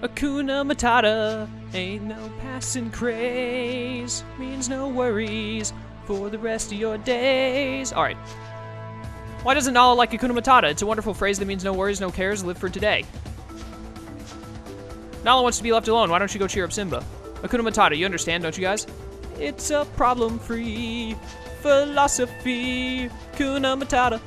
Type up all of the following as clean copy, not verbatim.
Hakuna Matata, ain't no passing craze, means no worries for the rest of your days. Alright. Why doesn't Nala like Hakuna Matata? It's a wonderful phrase that means no worries, no cares, live for today. Nala wants to be left alone, why don't you go cheer up Simba? Hakuna Matata, you understand, don't you guys? It's a problem-free philosophy, Hakuna Matata.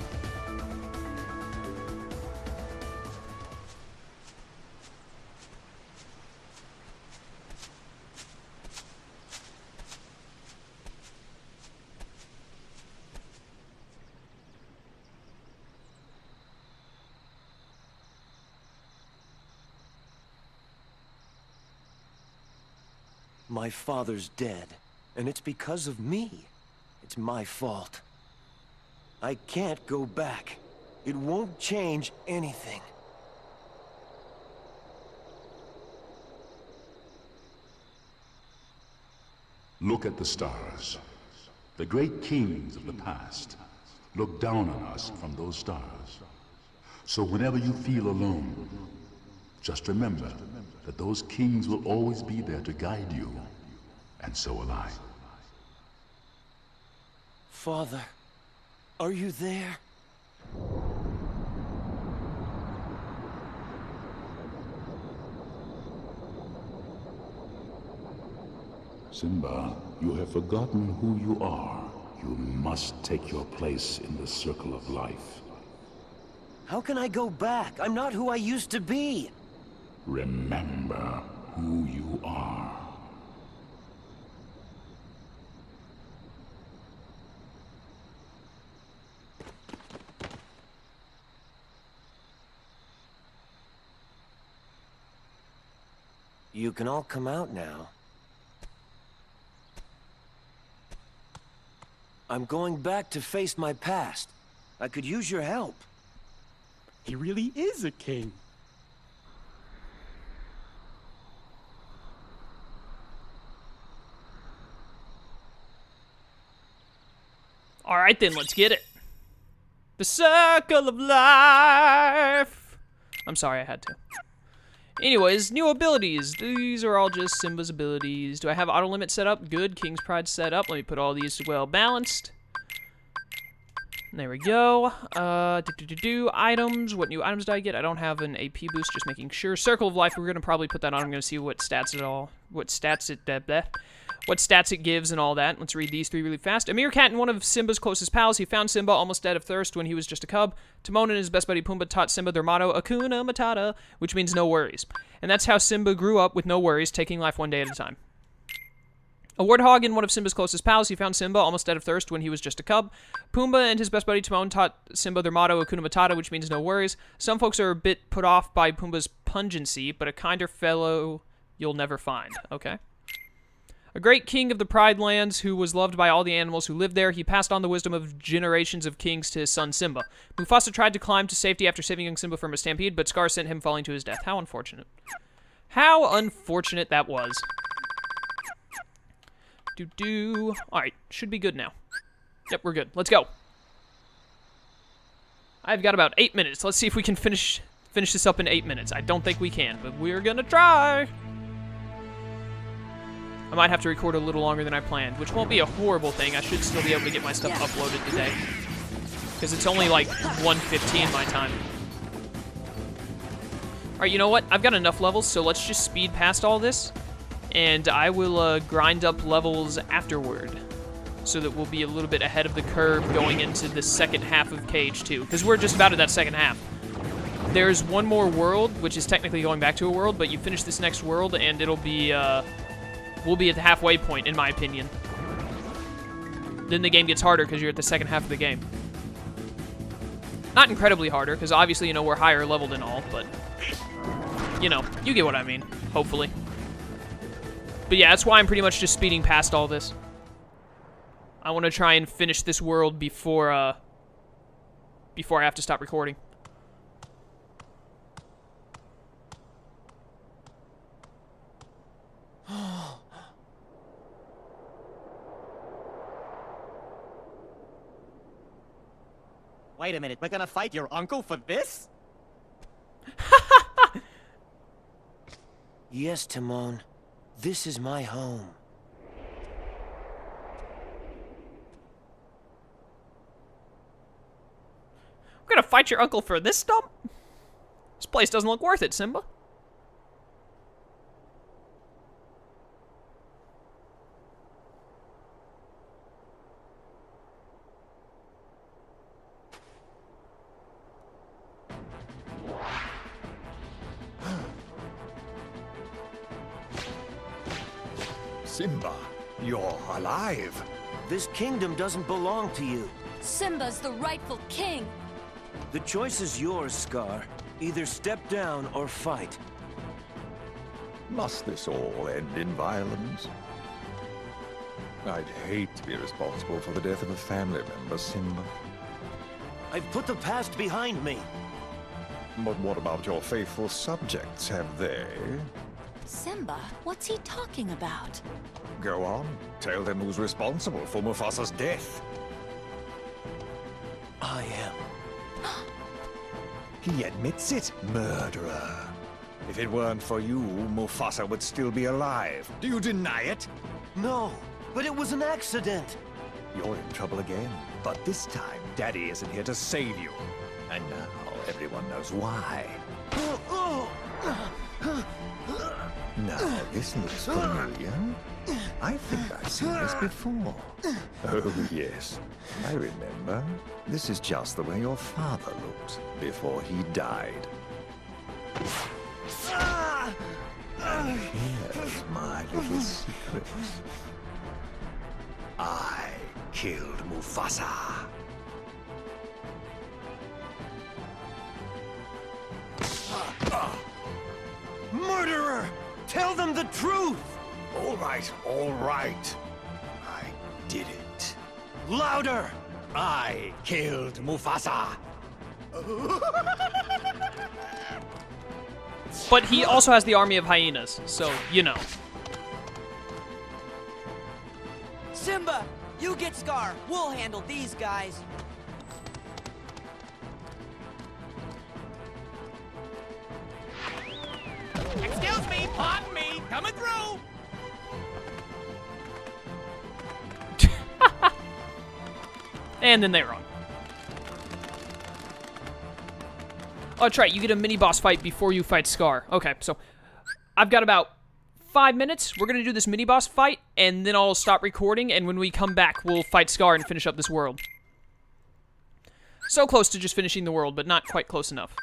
My father's dead, and it's because of me. It's my fault. I can't go back. It won't change anything. Look at the stars. The great kings of the past look down on us from those stars. So whenever you feel alone, just remember that those kings will always be there to guide you, and so will I. Father, are you there? Simba, you have forgotten who you are. You must take your place in the circle of life. How can I go back? I'm not who I used to be. Remember who you are. You can all come out now. I'm going back to face my past. I could use your help. He really is a king. Alright then, let's get it. The circle of life. I'm sorry, I had to. Anyways, new abilities. These are all just Simba's abilities. Do I have auto limit set up? Good. King's Pride set up. Let me put all these well balanced. There we go. Items. What new items did I get? I don't have an AP boost, just making sure. Circle of Life, we're going to probably put that on. I'm going to see what stats it gives and all that. Let's read these three really fast. A meerkat and one of Simba's closest pals. He found Simba almost dead of thirst when he was just a cub. Timon and his best buddy Pumbaa taught Simba their motto, Hakuna Matata, which means no worries. And that's how Simba grew up with no worries, taking life one day at a time. A warthog and one of Simba's closest pals. He found Simba almost dead of thirst when he was just a cub. Pumbaa and his best buddy Timon taught Simba their motto, Hakuna Matata, which means no worries. Some folks are a bit put off by Pumbaa's pungency, but a kinder fellow you'll never find. Okay. A great king of the Pride Lands who was loved by all the animals who lived there, he passed on the wisdom of generations of kings to his son Simba. Mufasa tried to climb to safety after saving young Simba from a stampede, but Scar sent him falling to his death. How unfortunate. How unfortunate that was. Alright, should be good now. Yep, we're good. Let's go. I've got about 8 minutes. Let's see if we can finish this up in 8 minutes. I don't think we can, but we're gonna try. I might have to record a little longer than I planned, which won't be a horrible thing. I should still be able to get my stuff uploaded today. Because it's only like 1:15 my time. Alright, you know what? I've got enough levels, so let's just speed past all this. And I will grind up levels afterward. So that we'll be a little bit ahead of the curve going into the second half of KH2. Because we're just about at that second half. There's one more world, which is technically going back to a world, but you finish this next world and it'll be... we'll be at the halfway point, in my opinion. Then the game gets harder because you're at the second half of the game. Not incredibly harder, because obviously, you know, we're higher leveled and all, but... You know, you get what I mean, hopefully. But yeah, that's why I'm pretty much just speeding past all this. I want to try and finish this world before I have to stop recording. Wait a minute, we're gonna fight your uncle for this? Yes, Timon. This is my home. We're gonna fight your uncle for this stump? This place doesn't look worth it, Simba. Simba, you're alive. This kingdom doesn't belong to you. Simba's the rightful king. The choice is yours, Scar. Either step down or fight. Must this all end in violence? I'd hate to be responsible for the death of a family member, Simba. I've put the past behind me. But what about your faithful subjects? Have they? Simba, what's he talking about? Go on. Tell them who's responsible for Mufasa's death. I am. He admits it, murderer. If it weren't for you, Mufasa would still be alive. Do you deny it? No, but it was an accident. You're in trouble again. But this time, Daddy isn't here to save you. And now everyone knows why. Now, this looks familiar. I think I've seen this before. Oh, yes. I remember. This is just the way your father looked before he died. And here's my little secret. I killed Mufasa. Murderer! Tell them the truth! All right, all right. I did it. Louder! I killed Mufasa. But he also has the army of hyenas, so, you know. Simba, you get Scar. We'll handle these guys. Excuse me, pardon me, coming through. And then they run. Oh, that's right, you get a mini-boss fight before you fight Scar. Okay, so I've got about 5 minutes. We're going to do this mini-boss fight, and then I'll stop recording, and when we come back, we'll fight Scar and finish up this world. So close to just finishing the world, but not quite close enough.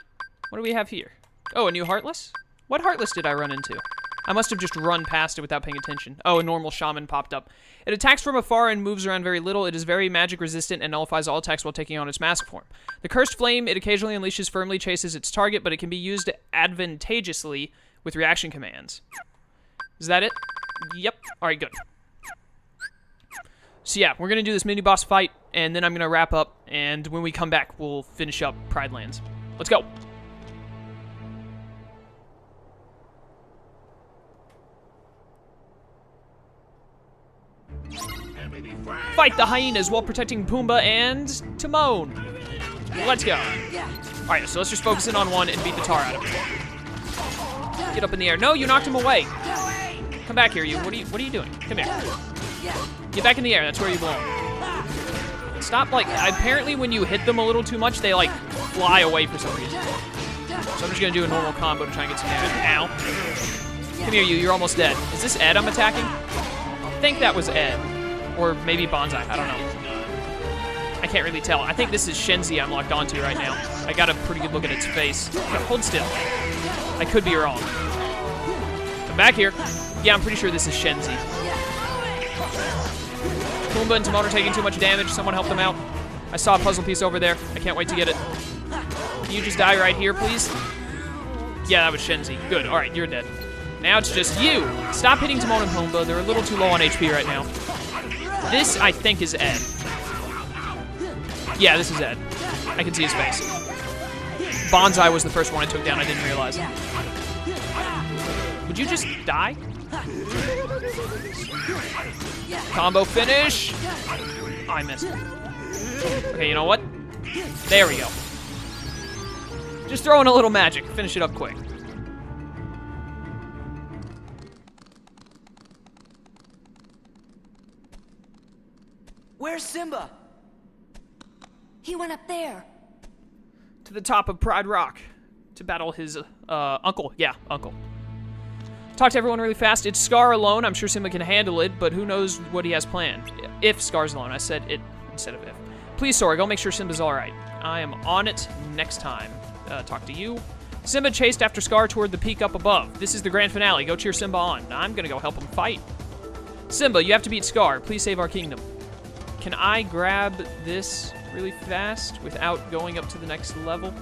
What do we have here? Oh, a new Heartless? What Heartless did I run into? I must have just run past it without paying attention. Oh, a normal shaman popped up. It attacks from afar and moves around very little. It is very magic resistant and nullifies all attacks while taking on its mask form. The cursed flame it occasionally unleashes firmly chases its target, but it can be used advantageously with reaction commands. Is that it? Yep. Alright, good. So yeah, we're going to do this mini-boss fight, and then I'm going to wrap up, and when we come back, we'll finish up Pride Lands. Let's go! Fight the hyenas while protecting Pumbaa and Timon. Let's go. Alright, so let's just focus in on one and beat the tar out of him. Get up in the air. No, you knocked him away. Come back here, you. What are you doing? Come here. Get back in the air. That's where you belong. Stop, like, apparently when you hit them a little too much, they, like, fly away for some reason. So I'm just gonna do a normal combo to try and get some damage. Ow. Come here, you. You're almost dead. Is this Ed I'm attacking? I think that was Ed. Or maybe Bonsai, I don't know. I can't really tell. I think this is Shenzi I'm locked onto right now. I got a pretty good look at its face. Yeah, hold still. I could be wrong. Come back here. Yeah, I'm pretty sure this is Shenzi. Pumbaa and Timon are taking too much damage. Someone help them out. I saw a puzzle piece over there. I can't wait to get it. Can you just die right here, please? Yeah, that was Shenzi. Good, alright, you're dead. Now it's just you. Stop hitting Timon and Pumbaa. They're a little too low on HP right now. This, I think, is Ed. Yeah, this is Ed. I can see his face. Bonsai was the first one I took down. I didn't realize. Would you just die? Combo finish. Oh, I missed. Okay, you know what? There we go. Just throw in a little magic. Finish it up quick. Where's Simba? He went up there. To the top of Pride Rock to battle his uncle. Yeah, uncle. Talk to everyone really fast. It's Scar alone. I'm sure Simba can handle it, but who knows what he has planned. If Scar's alone. I said it instead of if. Please, Sora, go make sure Simba's alright. I am on it next time. Talk to you. Simba chased after Scar toward the peak up above. This is the grand finale. Go cheer Simba on. I'm gonna go help him fight. Simba, you have to beat Scar. Please save our kingdom. Can I grab this really fast without going up to the next level?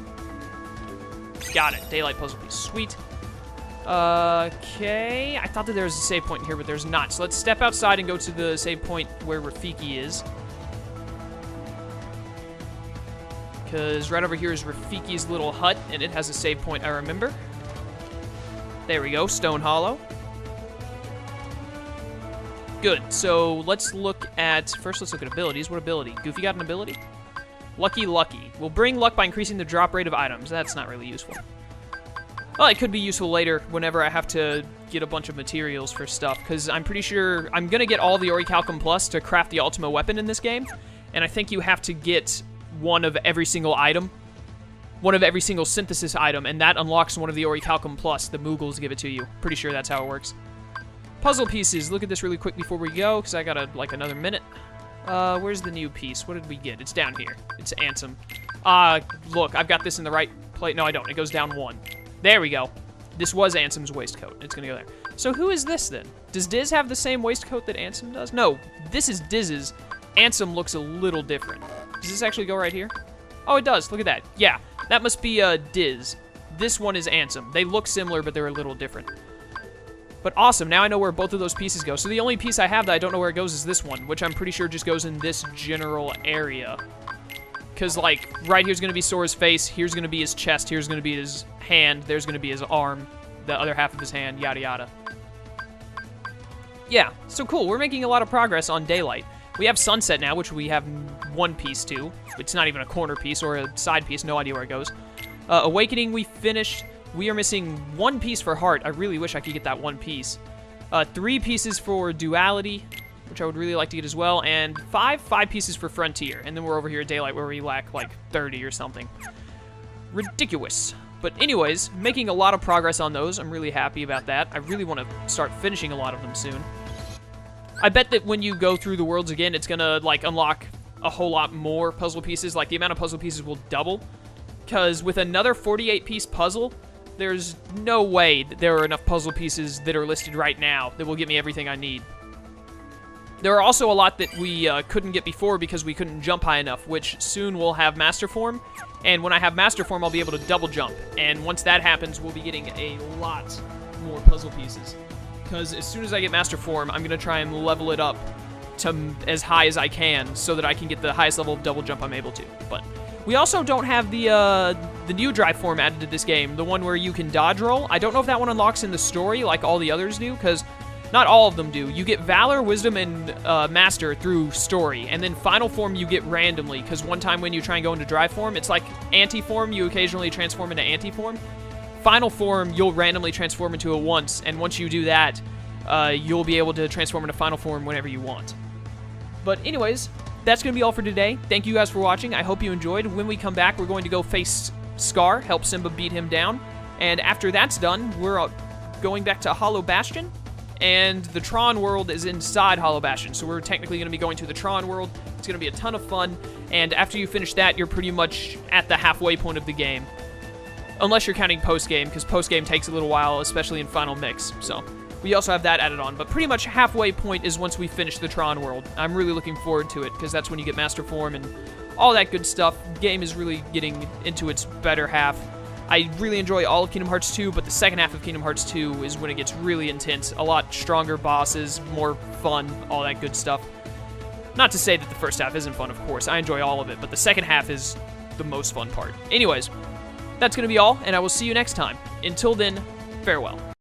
Got it. Daylight puzzle piece. Sweet. Okay. I thought that there was a save point here, but there's not. So let's step outside and go to the save point where Rafiki is. Because right over here is Rafiki's little hut, and it has a save point I remember. There we go, Stone Hollow. Good, so let's look at, first let's look at abilities. What ability? Goofy got an ability? Lucky Lucky. Will bring luck by increasing the drop rate of items. That's not really useful. Well, it could be useful later whenever I have to get a bunch of materials for stuff, because I'm pretty sure I'm going to get all the Orichalcum Plus to craft the Ultima weapon in this game, and I think you have to get one of every single item, one of every single synthesis item, and that unlocks one of the Orichalcum Plus. The Moogles give it to you. Pretty sure that's how it works. Puzzle pieces. Look at this really quick before we go, because I got like another minute. Where's the new piece? What did we get? It's down here. It's Ansem. Look, I've got this in the right place. No, I don't. It goes down one. There we go. This was Ansem's waistcoat. It's gonna go there. So who is this then? Does Diz have the same waistcoat that Ansem does? No, this is Diz's. Ansem looks a little different. Does this actually go right here? Oh, it does. Look at that. Yeah, that must be Diz. This one is Ansem. They look similar, but they're a little different. But awesome, now I know where both of those pieces go. So the only piece I have that I don't know where it goes is this one, which I'm pretty sure just goes in this general area. Because, like, right here's going to be Sora's face, here's going to be his chest, here's going to be his hand, there's going to be his arm, the other half of his hand, yada yada. Yeah, so cool. We're making a lot of progress on Daylight. We have Sunset now, which we have one piece to. It's not even a corner piece or a side piece, no idea where it goes. Awakening, we finished. We are missing one piece for Heart. I really wish I could get that one piece. 3 pieces for Duality, which I would really like to get as well, and 5 pieces for Frontier. And then we're over here at Daylight where we lack like 30 or something. Ridiculous. But anyways, making a lot of progress on those. I'm really happy about that. I really want to start finishing a lot of them soon. I bet that when you go through the worlds again, it's gonna like unlock a whole lot more puzzle pieces. Like the amount of puzzle pieces will double. Because with another 48-piece puzzle, there's no way that there are enough puzzle pieces that are listed right now that will get me everything I need. There are also a lot that we couldn't get before because we couldn't jump high enough, which soon we'll have Master Form. And when I have Master Form, I'll be able to double jump. And once that happens, we'll be getting a lot more puzzle pieces. Because as soon as I get Master Form, I'm going to try and level it up to as high as I can so that I can get the highest level of double jump I'm able to. But we also don't have the new drive form added to this game, the one where you can dodge roll. I don't know if that one unlocks in the story like all the others do, because not all of them do. You get Valor, Wisdom, and Master through story, and then Final Form you get randomly, because one time when you try and go into drive form, it's like anti-form, you occasionally transform into anti-form. Final Form, you'll randomly transform into it once, and once you do that, you'll be able to transform into Final Form whenever you want. But anyways, that's going to be all for today. Thank you guys for watching. I hope you enjoyed. When we come back, we're going to go face Scar, help Simba beat him down. And after that's done, we're going back to Hollow Bastion. And the Tron world is inside Hollow Bastion. So we're technically going to be going to the Tron world. It's going to be a ton of fun. And after you finish that, you're pretty much at the halfway point of the game. Unless you're counting post-game, because post-game takes a little while, especially in Final Mix. So we also have that added on, but pretty much halfway point is once we finish the Tron world. I'm really looking forward to it, because that's when you get Master Form and all that good stuff. The game is really getting into its better half. I really enjoy all of Kingdom Hearts 2, but the second half of Kingdom Hearts 2 is when it gets really intense. A lot stronger bosses, more fun, all that good stuff. Not to say that the first half isn't fun, of course. I enjoy all of it, but the second half is the most fun part. Anyways, that's going to be all, and I will see you next time. Until then, farewell.